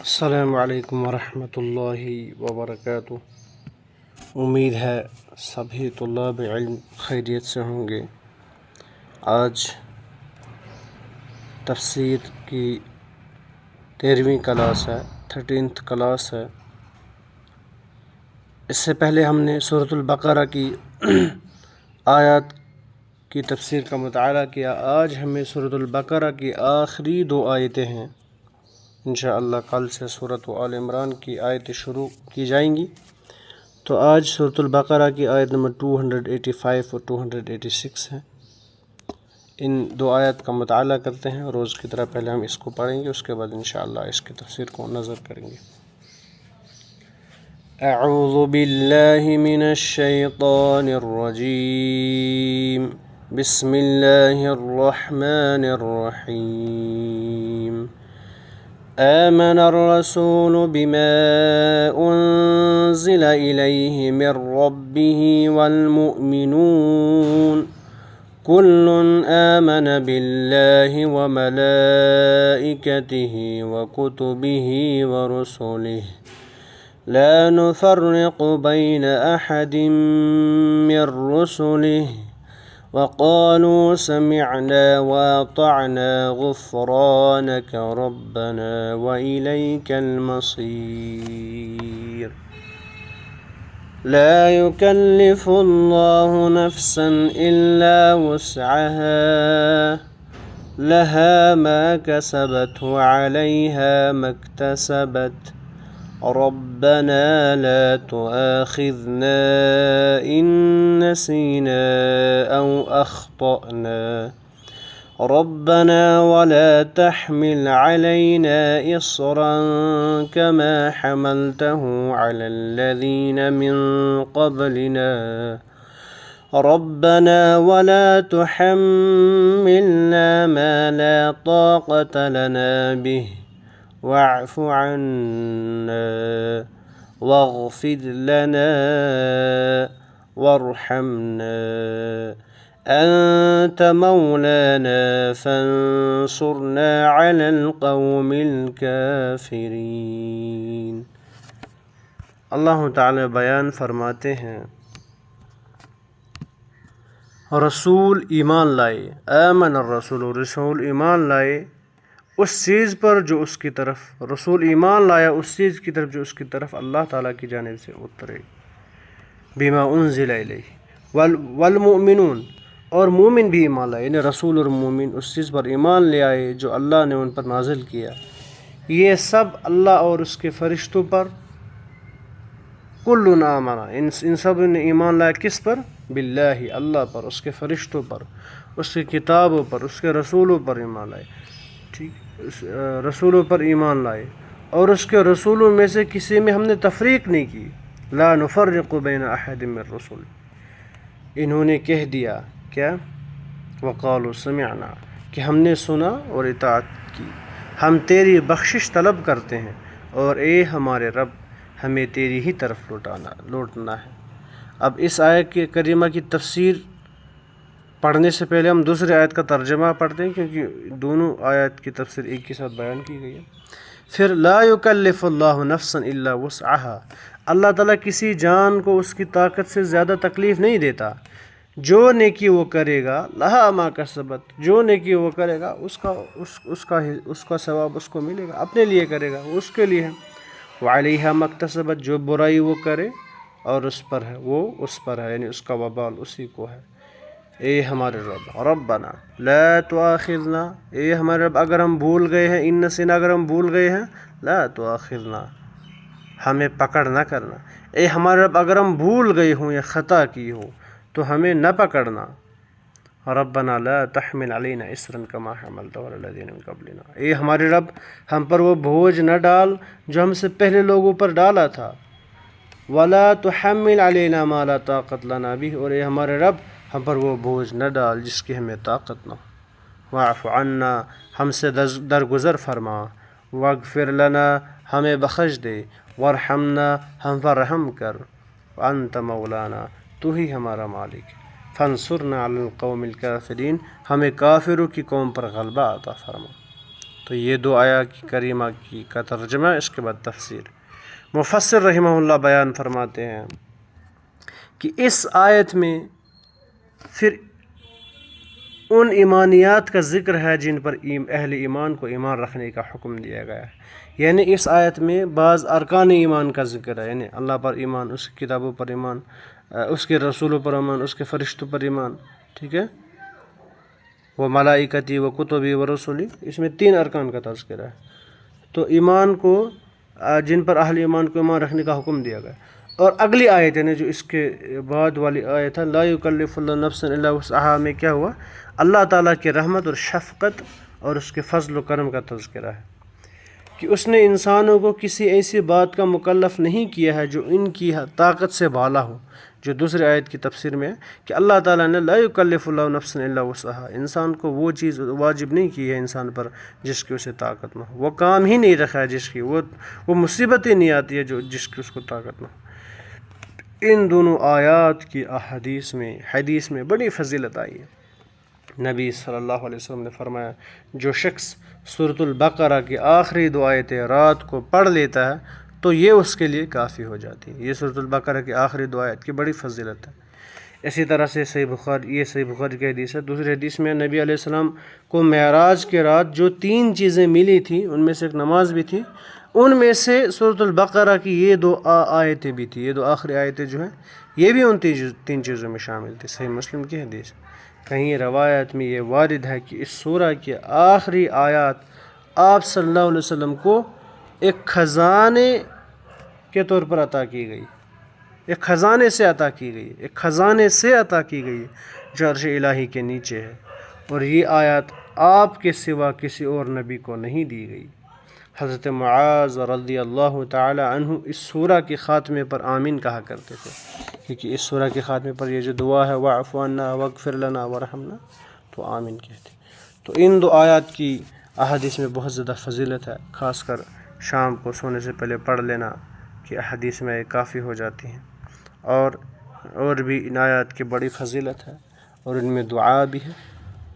السلام علیکم ورحمۃ اللہ وبرکاتہ۔ امید ہے سبھی طلاب علم خیریت سے ہوں گے۔ آج تفسیر کی 13ویں کلاس ہے، 13th کلاس ہے۔ اس سے پہلے ہم نے سورۃ البقرہ کی آیات کی تفسیر کا مطالعہ کیا۔ آج ہمیں سورۃ البقرہ کی آخری 2 آیتیں ہیں۔ انشاءاللہ کل سے سورۃ آل عمران کی آیتیں شروع کی جائیں گی۔ تو آج سورۃ البقرہ کی آیت نمبر 285 اور 286 ہیں۔ ان 2 آیات کا مطالعہ کرتے ہیں۔ روز کی طرح پہلے ہم اس کو پڑھیں گے، اس کے بعد انشاءاللہ اس کی تفسیر کو نظر کریں گے۔ اعوذ باللہ من الشیطان الرجیم، بسم اللہ الرحمن الرحیم۔ آمن الرسول بما أنزل إليه من ربه والمؤمنون كل آمن بالله وملائكته وكتبه ورسله لا نفرق بين أحد من رسله وقالوا سمعنا وأطعنا غفرانك ربنا وإليك المصير۔ لا يكلف الله نفسا إلا وسعها، لها ما كسبت وعليها ما اكتسبت، ربنا لا تؤاخذنا إن نسينا أو أخطأنا، ربنا ولا تحمل علينا إصرا كما حملته على الذين من قبلنا، ربنا ولا تحملنا ما لا طاقة لنا به، واعف عنا واغفر لنا وارحمنا أنت مولانا فانصرنا على القوم الكافرين۔ اللہ تعالی بیان فرماتے ہیں، رسول ایمان لائے، آمن الرسول، رسول ایمان لائے اس چیز پر جو اس کی طرف، رسول ایمان لایا اس چیز کی طرف جو اس کی طرف اللہ تعالیٰ کی جانب سے اترے، بما انزل الیہ، والمؤمنون، اور مومن بھی ایمان لائے، یعنی رسول اور مومن اس چیز پر ایمان لے آئے جو اللہ نے ان پر نازل کیا۔ یہ سب اللہ اور اس کے فرشتوں پر، کل آمن، ان سب نے ایمان لایا کس پر؟ باللہ، اللہ پر، اس کے فرشتوں پر، اس کی کتابوں پر، اس کے رسولوں پر ایمان لائے۔ ٹھیک، رسولوں پر ایمان لائے، اور اس کے رسولوں میں سے کسی میں ہم نے تفریق نہیں کی۔ لا نفرق بین احد من رسول، انہوں نے کہہ دیا کیا؟ وقالوا سمعنا، کہ ہم نے سنا اور اطاعت کی، ہم تیری بخشش طلب کرتے ہیں، اور اے ہمارے رب ہمیں تیری ہی طرف لوٹنا ہے۔ اب اس آیت کی کریمہ کی تفسیر پڑھنے سے پہلے ہم دوسری آیت کا ترجمہ پڑھتے ہیں، کیونکہ دونوں آیت کی تفسیر ایک کے ساتھ بیان کی گئی ہے۔ پھر لا یکلف اللہ نفسا الا وسعها، اللہ تعالیٰ کسی جان کو اس کی طاقت سے زیادہ تکلیف نہیں دیتا۔ جو نیکی وہ کرے گا، لہا ما کسبت، جو نیکی وہ کرے گا اس کا ثواب اس کو ملے گا، اپنے لیے کرے گا، وہ اس کے لیے ہے۔ وعلیہا ما اکتسبت، جو برائی وہ کرے اور اس پر ہے، وہ اس پر ہے، یعنی اس کا وبال اسی کو ہے۔ اے ہمارے رب، ربنا لا تؤاخذنا، اے ہمارے رب اگر ہم بھول گئے ہیں، ان نسینا، اگر ہم بھول گئے ہیں، لا تؤاخذنا، ہمیں پکڑ نہ کرنا۔ اے ہمارے رب اگر ہم بھول گئے ہوں یا خطا کی ہو تو ہمیں نہ پکڑنا۔ ربنا لا تحمل علینا اصرا کما حملته علی الذین من قبلنا، اے ہمارے رب ہم پر وہ بوجھ نہ ڈال جو ہم سے پہلے لوگوں پر ڈالا تھا۔ ولا تحمل علینا ما لا طاقت لنا به، اور اے ہمارے رب ہم پر وہ بوجھ نہ ڈال جس کی ہمیں طاقت نہ ہو۔ واعف عنا، ہم سے درگزر فرما۔ واغفر لنا، ہمیں بخش دے۔ وارحمنا، ہم پر رحم کر۔ وانت مولانا، تو ہی ہمارا مالک ہے۔ فانصرنا علی القوم الکافرین، ہمیں کافروں کی قوم پر غلبہ عطا فرما۔ تو یہ دو آیات کریمہ کا ترجمہ، اس کے بعد تفسیر۔ مفسر رحمہ اللہ بیان فرماتے ہیں کہ اس آیت میں پھر ان ایمانیات کا ذکر ہے جن پر اہل ایمان کو ایمان رکھنے کا حکم دیا گیا ہے۔ یعنی اس آیت میں بعض ارکان ایمان کا ذکر ہے، یعنی اللہ پر ایمان، اس کی کتابوں پر ایمان، اس کے رسولوں پر ایمان، اس کے فرشتوں پر ایمان، ٹھیک ہے، وہ ملائکتی و کتبی و رسولی، اس میں 3 ارکان کا تذکرہ ہے۔ تو ایمان کو جن پر اہل ایمان کو ایمان رکھنے کا حکم دیا گیا۔ اور اگلی آیت یعنی جو اس کے بعد والی آیت ہے، لا یکلف اللہ نفسا الا وسعها، میں کیا ہوا؟ اللہ تعالیٰ کی رحمت اور شفقت اور اس کے فضل و کرم کا تذکرہ ہے کہ اس نے انسانوں کو کسی ایسی بات کا مکلف نہیں کیا ہے جو ان کی طاقت سے بالا ہو، جو دوسری آیت کی تفسیر میں ہے کہ اللہ تعالیٰ نے لا یکلف اللہ نفسا الا وسعها، انسان کو وہ چیز واجب نہیں کی ہے انسان پر جس کی اسے طاقت نہ ہو، وہ کام ہی نہیں رکھا ہے جس کی، وہ مصیبت ہی نہیں آتی ہے جو جس کی اس کو طاقت نہ ہو۔ ان دونوں آیات کی حدیث میں بڑی فضیلت آئی ہے۔ نبی صلی اللہ علیہ وسلم نے فرمایا جو شخص سورۃ البقرہ کی آخری 2 آیتیں رات کو پڑھ لیتا ہے تو یہ اس کے لیے کافی ہو جاتی ہے۔ یہ سورۃ البقرہ کی آخری 2 آیت کی بڑی فضیلت ہے۔ اسی طرح سے صحیح بخاری کی حدیث ہے۔ دوسری حدیث میں نبی علیہ السلام کو معراج کے رات جو 3 چیزیں ملی تھیں ان میں سے ایک نماز بھی تھی، ان میں سے سورۃ البقرہ کی یہ 2 آیتیں بھی تھیں۔ یہ 2 آخری آیتیں جو ہیں یہ بھی ان 3 چیزوں میں شامل تھی۔ صحیح مسلم کی حدیث۔ کہیں روایت میں یہ وارد ہے کہ اس سورہ کی آخری آیات آپ صلی اللہ علیہ وسلم کو ایک خزانے کے طور پر عطا کی گئی، ایک خزانے سے عطا کی گئی جو عرش الہی کے نیچے ہے، اور یہ آیات آپ کے سوا کسی اور نبی کو نہیں دی گئی۔ حضرت معاذ رضی اللہ تعالی عنہ اس سورہ کے خاتمے پر آمین کہا کرتے تھے، کیونکہ اس سورہ کے خاتمے پر یہ جو دعا ہے واعف عنا واغفر لنا وارحمنا، تو آمین کہتے ہیں۔ تو ان 2 آیات کی احادیث میں بہت زیادہ فضیلت ہے، خاص کر شام کو سونے سے پہلے پڑھ لینا کہ احادیث میں کافی ہو جاتی ہیں، اور بھی ان آیات کی بڑی فضیلت ہے اور ان میں دعا بھی ہے،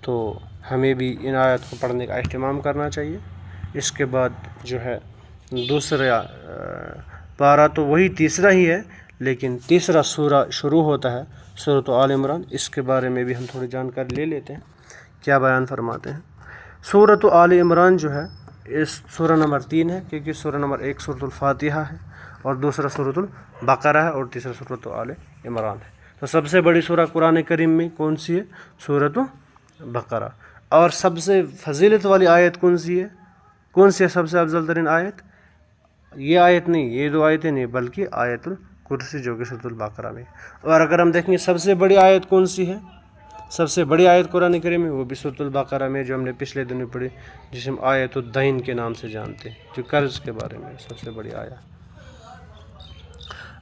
تو ہمیں بھی ان آیات کو پڑھنے کا اہتمام کرنا چاہیے۔ اس کے بعد جو ہے دوسرا پارہ تو وہی تیسرا ہی ہے، لیکن تیسرا سورہ شروع ہوتا ہے سورۃ آل عمران، اس کے بارے میں بھی ہم تھوڑی جانکاری لے لیتے ہیں۔ کیا بیان فرماتے ہیں؟ سورۃ آل عمران جو ہے اس سورہ نمبر 3 ہے، کیونکہ سورہ نمبر 1 سورۃ الفاتحہ ہے، اور دوسرا سورۃ البقرہ ہے، اور تیسرا سورۃ آل عمران ہے۔ تو سب سے بڑی سورہ قرآن کریم میں کون سی ہے؟ سورۃ البقرہ۔ اور سب سے فضیلت والی آیت کون سی ہے؟ سب سے افضل ترین آیت؟ یہ آیت نہیں، یہ 2 آیتیں نہیں، بلکہ آیت الکرسی جو کہ سورۃ البقرہ میں۔ اور اگر ہم دیکھیں سب سے بڑی آیت کون سی ہے؟ سب سے بڑی آیت قرآن کریم میں وہ بھی سورۃ البقرہ میں، جو ہم نے پچھلے دنوں پڑھی، جسے ہم آیت الدین کے نام سے جانتے ہیں، جو قرض کے بارے میں سب سے بڑی آیت۔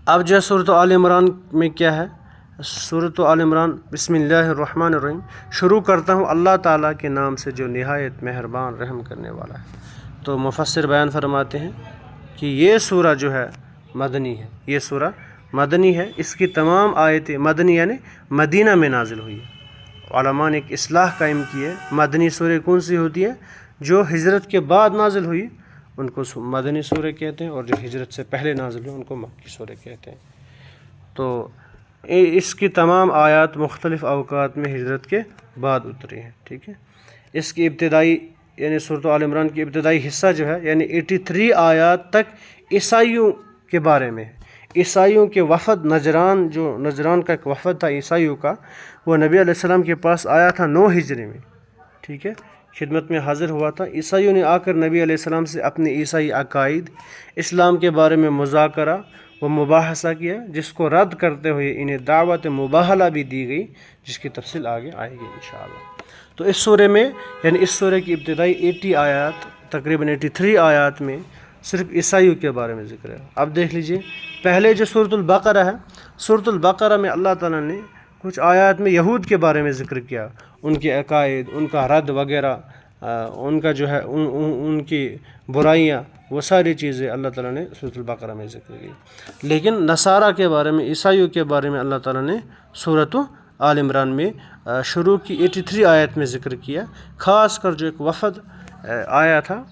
اب جو سورۃ آل عمران میں کیا ہے؟ سورۃ آل عمران بسم اللہ الرحمن الرحیم، شروع کرتا ہوں اللہ تعالیٰ کے نام سے جو نہایت مہربان رحم کرنے والا ہے۔ تو مفسر بیان فرماتے ہیں کہ یہ سورہ جو ہے مدنی ہے، یہ سورہ مدنی ہے، اس کی تمام آیتیں مدنی یعنی مدینہ میں نازل ہوئی ہے۔ علماء نے ایک اصطلاح قائم کی ہے، مدنی سورہ کون سی ہوتی ہے؟ جو ہجرت کے بعد نازل ہوئی ان کو مدنی سورہ کہتے ہیں، اور جو ہجرت سے پہلے نازل ہوئی ان کو مکی سورہ کہتے ہیں۔ تو اس کی تمام آیات مختلف اوقات میں ہجرت کے بعد اتری ہیں، ٹھیک ہے۔ اس کی ابتدائی یعنی سورۃ آل عمران کی ابتدائی حصہ جو ہے یعنی 83 آیات تک عیسائیوں کے بارے میں ہے۔ عیسائیوں کے وفد نجران کا ایک وفد تھا عیسائیوں کا، وہ نبی علیہ السلام کے پاس آیا تھا 9 ہجری میں، ٹھیک ہے، خدمت میں حاضر ہوا تھا۔ عیسائیوں نے آ کر نبی علیہ السلام سے اپنے عیسائی عقائد، اسلام کے بارے میں مذاکرہ و مباحثہ کیا، جس کو رد کرتے ہوئے انہیں دعوت مباہلہ بھی دی گئی، جس کی تفصیل آگے آئے گی انشاءاللہ۔ تو اس سورے میں یعنی اس سورے کی ابتدائی 80 آیات، تقریباً 83 آیات میں صرف عیسائیوں کے بارے میں ذکر ہے۔ اب دیکھ لیجئے پہلے جو سورۃ البقرہ ہے، سورۃ البقرہ میں اللہ تعالیٰ نے کچھ آیات میں یہود کے بارے میں ذکر کیا، ان کے عقائد، ان کا رد وغیرہ، ان کا جو ہے ان کی برائیاں، وہ ساری چیزیں اللہ تعالیٰ نے سورۃ البقرہ میں ذکر کی۔ لیکن نصارہ کے بارے میں، عیسائیوں کے بارے میں اللہ تعالیٰ نے سورۃ آل عمران میں شروع کی 83 آیت میں ذکر کیا، خاص کر جو ایک وفد آیا تھا،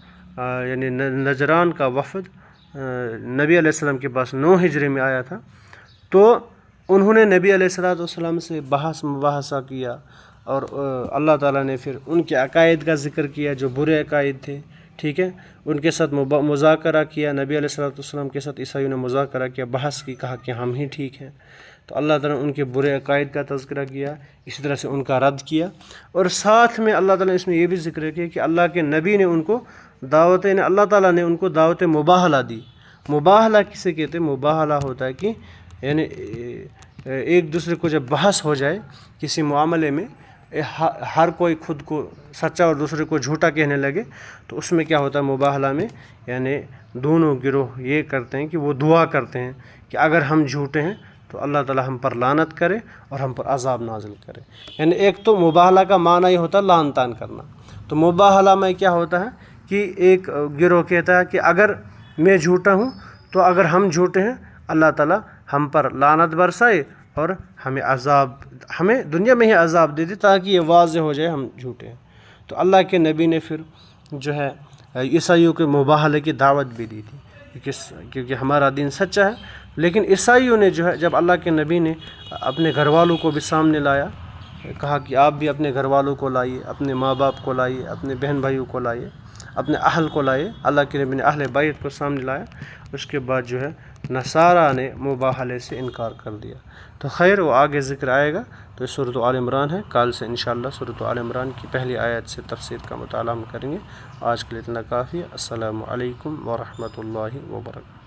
یعنی نجران کا وفد نبی علیہ السلام کے پاس 9 ہجری میں آیا تھا، تو انہوں نے نبی علیہ السلام سے بحث مباحثہ کیا، اور اللہ تعالیٰ نے پھر ان کے عقائد کا ذکر کیا جو برے عقائد تھے، ٹھیک ہے، ان کے ساتھ مذاکرہ کیا، نبی علیہ السلام کے ساتھ عیسائیوں نے مذاکرہ کیا، بحث کی، کہا کہ ہم ہی ٹھیک ہیں، تو اللہ تعالیٰ نے ان کے برے عقائد کا تذکرہ کیا، اسی طرح سے ان کا رد کیا، اور ساتھ میں اللہ تعالیٰ نے اس میں یہ بھی ذکر کیا کہ اللہ کے نبی نے ان کو دعوت، یعنی اللہ تعالیٰ نے ان کو دعوت مباہلہ دی۔ مباہلہ کسے کہتے ہیں؟ مباہلہ ہوتا ہے کہ یعنی ایک دوسرے کو جب بحث ہو جائے کسی معاملے میں، ہر کوئی خود کو سچا اور دوسرے کو جھوٹا کہنے لگے، تو اس میں کیا ہوتا ہے مباہلہ میں، یعنی دونوں گروہ یہ کرتے ہیں کہ وہ دعا کرتے ہیں کہ اگر ہم جھوٹے ہیں تو اللہ تعالیٰ ہم پر لعنت کرے اور ہم پر عذاب نازل کرے۔ یعنی ایک تو مباہلہ کا معنی یہ ہوتا ہے لعن طعن کرنا، تو مباہلہ میں کیا ہوتا ہے کہ ایک گروہ کہتا ہے کہ اگر میں جھوٹا ہوں تو اگر ہم جھوٹے ہیں اللہ تعالیٰ ہم پر لعنت برسائے اور ہمیں دنیا میں ہی عذاب دے دے، تاکہ یہ واضح ہو جائے ہم جھوٹے ہیں۔ تو اللہ کے نبی نے پھر جو ہے عیسائیوں کے مباہلے کی دعوت بھی دی تھی، کیونکہ ہمارا دین سچا ہے، لیکن عیسائیوں نے جو ہے جب اللہ کے نبی نے اپنے گھر والوں کو بھی سامنے لایا، کہا کہ آپ بھی اپنے گھر والوں کو لائیے، اپنے ماں باپ کو لائیے، اپنے بہن بھائیوں کو لائیے، اپنے اہل کو لائے، اللہ کے نبی نے اہل بیت کو سامنے لایا، اس کے بعد جو ہے نصارہ نے مباہلے سے انکار کر دیا۔ تو خیر وہ آگے ذکر آئے گا، تو یہ سورۃ آل عمران ہے، کل سے انشاءاللہ سورۃ آل عمران کی پہلی آیت سے تفسیر کا مطالعہ ہم کریں گے۔ آج کے لیے اتنا کافی ہے۔ السلام علیکم ورحمۃ اللہ وبرکاتہ۔